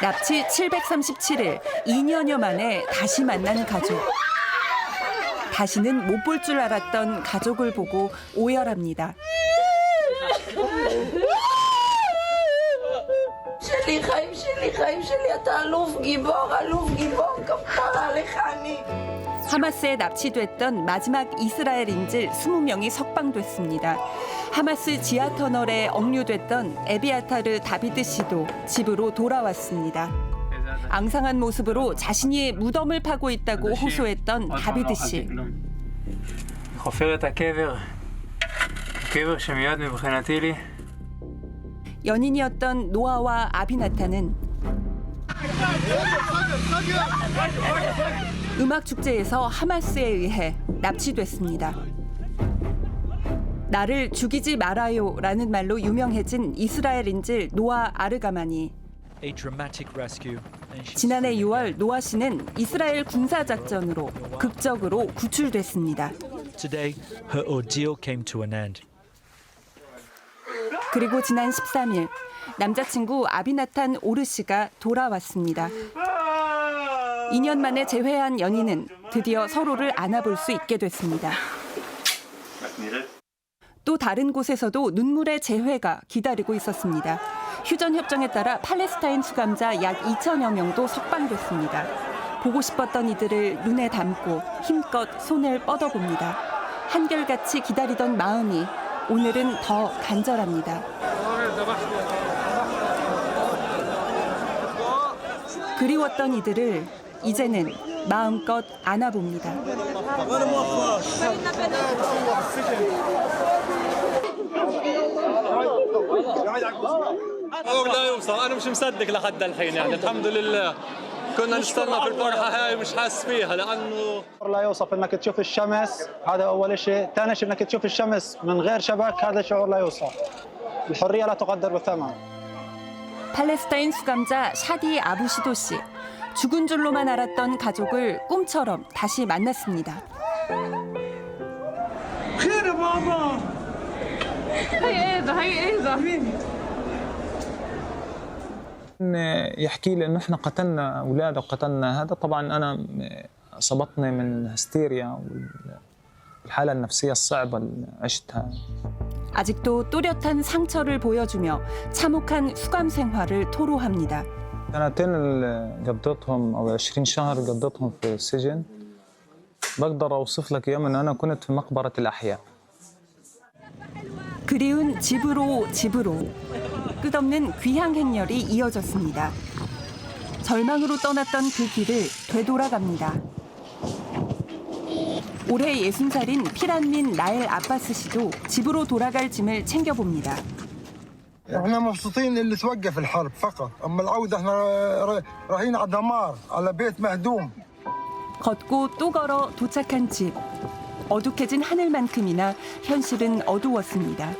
납치 737일, 2년여 만에 다시 만난 가족. 다시는 못 볼 줄 알았던 가족을 보고 오열합니다. שלי, חיים שלי, חיים שלי, אתה אלוף גיבור, אלוף גיבור, כפרה עליך אני. 하마스에 납치됐던 마지막 이스라엘 인질 20명이 석방됐습니다. 하마스 지하 터널에 억류됐던 에비아타르 다비드 씨도 집으로 돌아왔습니다. 앙상한 모습으로 자신이 무덤을 파고 있다고 호소했던 다비드 씨. חופר את הקבר, קבר שמיד מבחינתי לי. 연인이었던 노아와 아비나탄은 음악 축제에서 하마스에 의해 납치됐습니다. 나를 죽이지 말아요라는 말로 유명해진 이스라엘 인질 노아 아르가만이 지난해 6월 노아 씨는 이스라엘 군사 작전으로 극적으로 구출됐습니다. Today, her ordeal came to an end. 그리고 지난 13일 남자친구 아비나탄 오르 씨가 돌아왔습니다. 2년 만에 재회한 연인은 드디어 서로를 안아볼 수 있게 됐습니다. 또 다른 곳에서도 눈물의 재회가 기다리고 있었습니다. 휴전 협정에 따라 팔레스타인 수감자 약 2천여 명도 석방됐습니다. 보고 싶었던 이들을 눈에 담고 힘껏 손을 뻗어봅니다. 한결같이 기다리던 마음이 오늘은 더 간절합니다. 그리웠던 이들을 이제는 마음껏 안아봅니다. لا يوصل انا مش مصدق لحد الحين يعني الحمد لله كنا نستنى في الفرحه هاي مش حاسس فيها لانه لا يوصف انك تشوف الشمس هذا اول شيء، ثاني شيء انك تشوف الشمس من غير شبك هذا شعور لا يوصف. الحريه لا تقدر بثمن. 팔레스타인 수감자 샤디 아부시도 씨. 죽은 줄로만 알았던 가족을 꿈처럼 다시 만났습니다. يحكي لي انه احنا قتلنا اولاده وقتلنا هذا، طبعا انا اصابتني من الهستيريا والحاله النفسيه الصعبه اللي عشتها. 아직도 또렷한 상처를 보여주며 참혹한 수감 생활을 토로합니다. سنتين اللي قضيتهم او 20 شهر قضيتهم في السجن بقدر اوصف لك اياهم ان انا كنت في مقبره الاحياء. 그리운 집으로 끝없는 귀향 행렬이 이어졌습니다. 절망으로 떠났던 그 길을 되돌아갑니다. 올해 60살인 피란민 나엘 아바스 씨도 집으로 돌아갈 짐을 챙겨봅니다. احنا مبسوطين اللي توقف الحرب فقط، اما العوده احنا رايحين على دمار على بيت مهدوم. 걷고 또 걸어 도착한 집. 어둑해진 하늘만큼이나 현실은 어두웠습니다.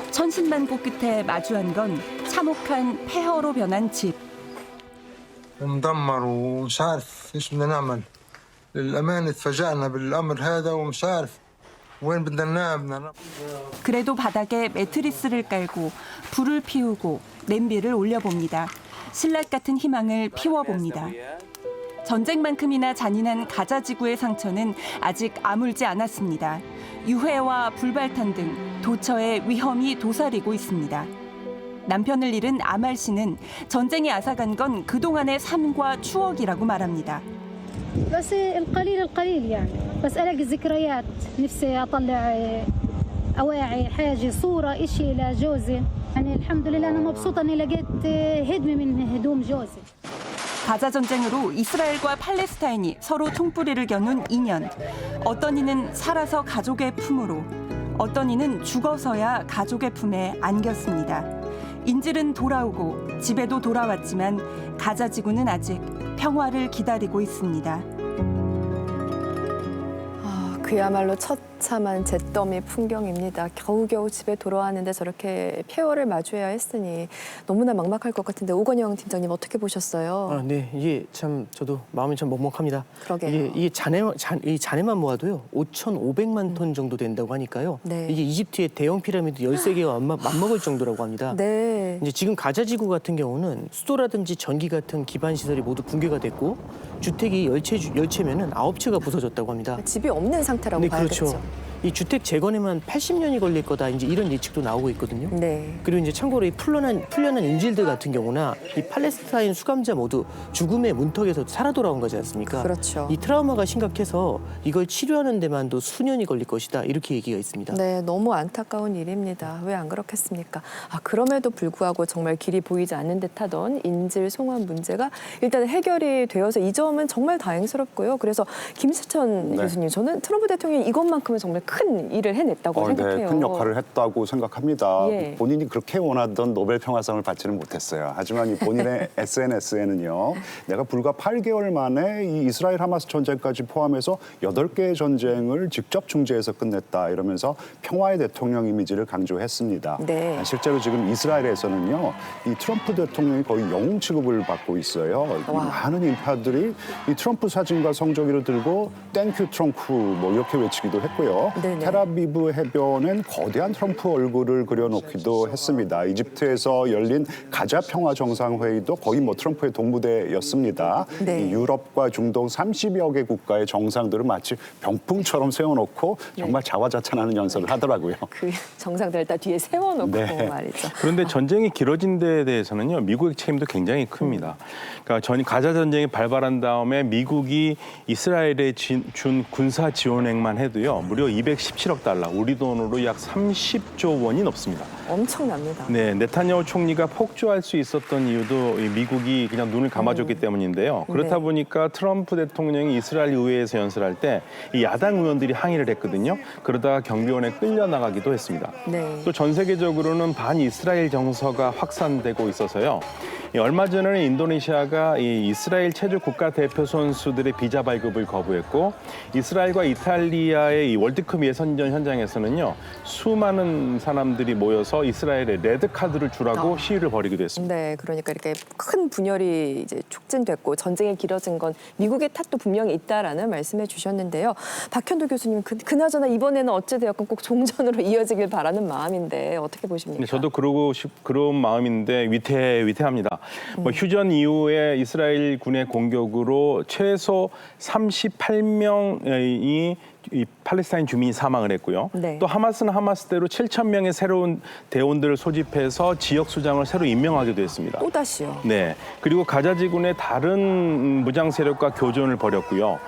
천신만고 끝에 마주한 건 참혹한 폐허로 변한 집. ومدمر ومش عارف ايش بدنا نعمل. للامانه تفاجأنا بالامر هذا ومش عارف وين بدنا ننام. 그래도 바닥에 매트리스를 깔고 불을 피우고 냄비를 올려봅니다. 신락 같은 희망을 피워봅니다. 전쟁만큼이나 잔인한 가자 지구의 상처는 아직 아물지 않았습니다. 유해와 불발탄 등 도처의 위험이 도사리고 있습니다. 남편을 잃은 아말 씨는 전쟁이 앗아간 건 그동안의 삶과 추억이라고 말합니다. بس القليل يعني بس ألاقي ذكريات نفسي أطلع أواعي حاجة صورة إشي لجوزي يعني الحمد لله أنا مبسوطة إني لقيت هدمة من هدوم جوزي. 가자 전쟁으로 이스라엘과 팔레스타인이 서로 총뿌리를 겨눈 2년. 어떤 이는 살아서 가족의 품으로, 어떤 이는 죽어서야 가족의 품에 안겼습니다. 인질은 돌아오고 집에도 돌아왔지만 가자 지구는 아직 평화를 기다리고 있습니다. 그야말로 첫 처참한 잿더미 풍경입니다. 겨우겨우 집에 돌아왔는데 저렇게 폐허를 마주해야 했으니 너무나 막막할 것 같은데 오건영 팀장님 어떻게 보셨어요? 네, 이게 참 저도 마음이 참 먹먹합니다. 그러게요. 이게 잔해만 모아도요 5,500만 톤 정도 된다고 하니까요. 네. 이게 이집트의 대형 피라미드 13개와 맞먹을 정도라고 합니다. 네. 이제 지금 가자 지구 같은 경우는 수도라든지 전기 같은 기반 시설이 모두 붕괴가 됐고 주택이 10채면은 9채가 부서졌다고 합니다. 집이 없는 상태라고 네, 봐야겠죠. 그렇죠. 이 주택 재건에만 80년이 걸릴 거다 이제 이런 예측도 나오고 있거든요. 네. 그리고 이제 참고로 이 풀려난 인질들 같은 경우나 이 팔레스타인 수감자 모두 죽음의 문턱에서 살아 돌아온 거지 않습니까? 그렇죠. 이 트라우마가 심각해서 이걸 치료하는 데만도 수년이 걸릴 것이다 이렇게 얘기가 있습니다. 네, 너무 안타까운 일입니다. 왜 안 그렇겠습니까? 그럼에도 불구하고 정말 길이 보이지 않는 듯하던 인질 송환 문제가 일단 해결이 되어서 이 점은 정말 다행스럽고요. 그래서 김수천 교수님, 저는 트럼프 대통령이 이것만큼은 정말 큰 일을 해냈다고 생각해요. 네, 큰 역할을 했다고 생각합니다. 예. 본인이 그렇게 원하던 노벨 평화상을 받지는 못했어요. 하지만 이 본인의 SNS에는요. 내가 불과 8개월 만에 이 이스라엘 하마스 전쟁까지 포함해서 8개의 전쟁을 직접 중재해서 끝냈다 이러면서 평화의 대통령 이미지를 강조했습니다. 네. 실제로 지금 이스라엘에서는요. 이 트럼프 대통령이 거의 영웅 취급을 받고 있어요. 이 많은 인파들이 이 트럼프 사진과 성조기를 들고 땡큐 트럼프 뭐 이렇게 외치기도 했고요. 네네. 텔아비브 해변엔 거대한 트럼프 얼굴을 그려놓기도 했습니다. 이집트에서 열린 가자 평화 정상회의도 거의 뭐 트럼프의 동무대였습니다. 네. 이 유럽과 중동 30여 개 국가의 정상들을 마치 병풍처럼 세워놓고 정말 자화자찬하는 연설을 하더라고요. 그 정상들 다 뒤에 세워놓고 네. 말이죠. 그런데 전쟁이 길어진 데에 대해서는요, 미국의 책임도 굉장히 큽니다. 그러니까 가자 전쟁이 발발한 다음에 미국이 이스라엘에 준 군사 지원액만 해도요, 무려 217억 달러, 우리 돈으로 약 30조 원이 넘습니다. 엄청납니다. 네, 네타냐후 총리가 폭주할 수 있었던 이유도 이 미국이 그냥 눈을 감아줬기 때문인데요. 그렇다 네. 보니까 트럼프 대통령이 이스라엘 의회에서 연설할 때 이 야당 의원들이 항의를 했거든요. 그러다가 경비원에 끌려나가기도 했습니다. 네. 또 전 세계적으로는 반이스라엘 정서가 확산되고 있어서요. 얼마 전에는 인도네시아가 이 이스라엘 체조 국가 대표 선수들의 비자 발급을 거부했고 이스라엘과 이탈리아의 이 월드컵 예선전 현장에서는요. 수많은 사람들이 모여서 이스라엘에 레드 카드를 주라고 시위를 벌이기도 했습니다. 네, 그러니까 이렇게 큰 분열이 이제 촉진됐고 전쟁이 길어진 건 미국의 탓도 분명히 있다라는 말씀해 주셨는데요. 박현도 교수님, 그나저나 이번에는 어찌되었건 꼭 종전으로 이어지길 바라는 마음인데 어떻게 보십니까? 네, 저도 그런 마음인데 위태합니다. 뭐 휴전 이후에 이스라엘 군의 공격으로 최소 38명이 이 팔레스타인 주민이 사망을 했고요. 네. 또 하마스는 하마스대로 7,000명의 새로운 대원들을 소집해서 지역 수장을 새로 임명하기도 했습니다. 또다시요. 네. 그리고 가자 지구내 다른 무장 세력과 교전을 벌였고요.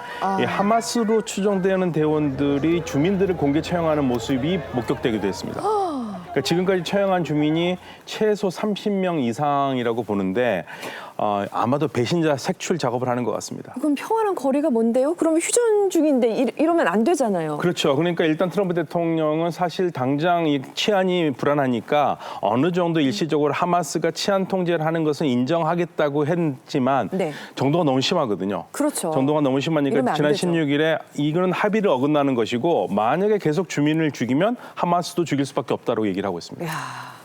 이 하마스로 추정되는 대원들이 주민들을 공개 처형하는 모습이 목격되기도 했습니다. 그러니까 지금까지 처형한 주민이 최소 30명 이상이라고 보는데 아마도 배신자 색출 작업을 하는 것 같습니다. 이건 평화랑 거리가 뭔데요? 그러면 휴전 중인데 이러면 안 되잖아요. 그렇죠. 그러니까 일단 트럼프 대통령은 사실 당장 이 치안이 불안하니까 어느 정도 일시적으로 하마스가 치안 통제를 하는 것은 인정하겠다고 했지만 네. 정도가 너무 심하거든요. 그렇죠. 정도가 너무 심하니까 이러면 안 지난 되죠. 16일에 이거는 합의를 어긋나는 것이고 만약에 계속 주민을 죽이면 하마스도 죽일 수밖에 없다고 얘기를 하고 있습니다.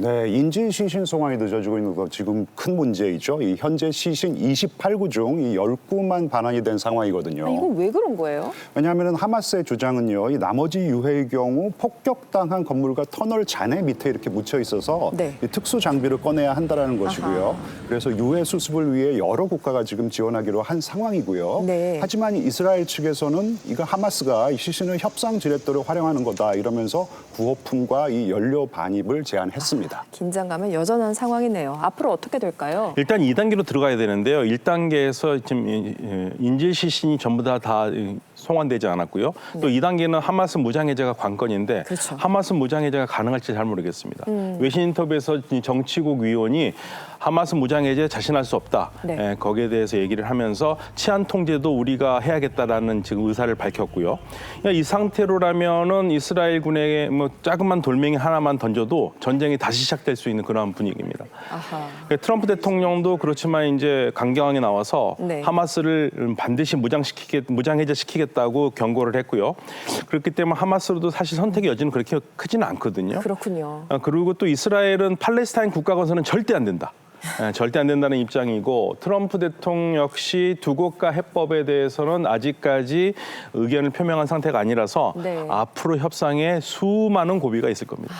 네, 인질 시신 송환이 늦어지고 있는 거 지금 큰 문제이죠. 이 현재 시신 28구 중 이 10구만 반환이 된 상황이거든요. 이건 왜 그런 거예요? 왜냐하면 하마스의 주장은요, 이 나머지 유해의 경우 폭격당한 건물과 터널 잔해 밑에 이렇게 묻혀 있어서 네. 이 특수 장비를 꺼내야 한다라는 것이고요. 그래서 유해 수습을 위해 여러 국가가 지금 지원하기로 한 상황이고요. 네. 하지만 이스라엘 측에서는 이거 하마스가 이 시신을 협상 지렛대로 활용하는 거다 이러면서 구호품과 이 연료 반입을 제안했습니다. 긴장감은 여전한 상황이네요. 앞으로 어떻게 될까요? 일단 2단계로 들어가야 되는데요. 1단계에서 지금 인질 시신이 전부 다 송환되지 않았고요. 또 2단계는 하마스 무장해제가 관건인데 그렇죠. 하마스 무장해제가 가능할지 잘 모르겠습니다. 외신 인터뷰에서 정치국 위원이 하마스 무장해제 자신할 수 없다. 네. 거기에 대해서 얘기를 하면서 치안 통제도 우리가 해야겠다라는 지금 의사를 밝혔고요. 이 상태로라면은 이스라엘 군에게 뭐 자그만 돌멩이 하나만 던져도 전쟁이 다시 시작될 수 있는 그런 분위기입니다. 아하. 트럼프 대통령도 그렇지만 이제 강경하게 나와서 네. 하마스를 반드시 무장해제시키겠다고 경고를 했고요. 그렇기 때문에 하마스로도 사실 선택의 여지는 그렇게 크지는 않거든요. 그렇군요. 그리고 또 이스라엘은 팔레스타인 국가 건설은 절대 안 된다. 절대 안 된다는 입장이고 트럼프 대통령 역시 두 국가 해법에 대해서는 아직까지 의견을 표명한 상태가 아니라서 네. 앞으로 협상에 수많은 고비가 있을 겁니다.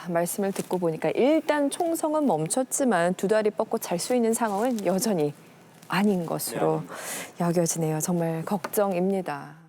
말씀을 듣고 보니까 일단 총성은 멈췄지만 두 다리 뻗고 잘 수 있는 상황은 여전히 아닌 것으로 여겨지네요. 정말 걱정입니다.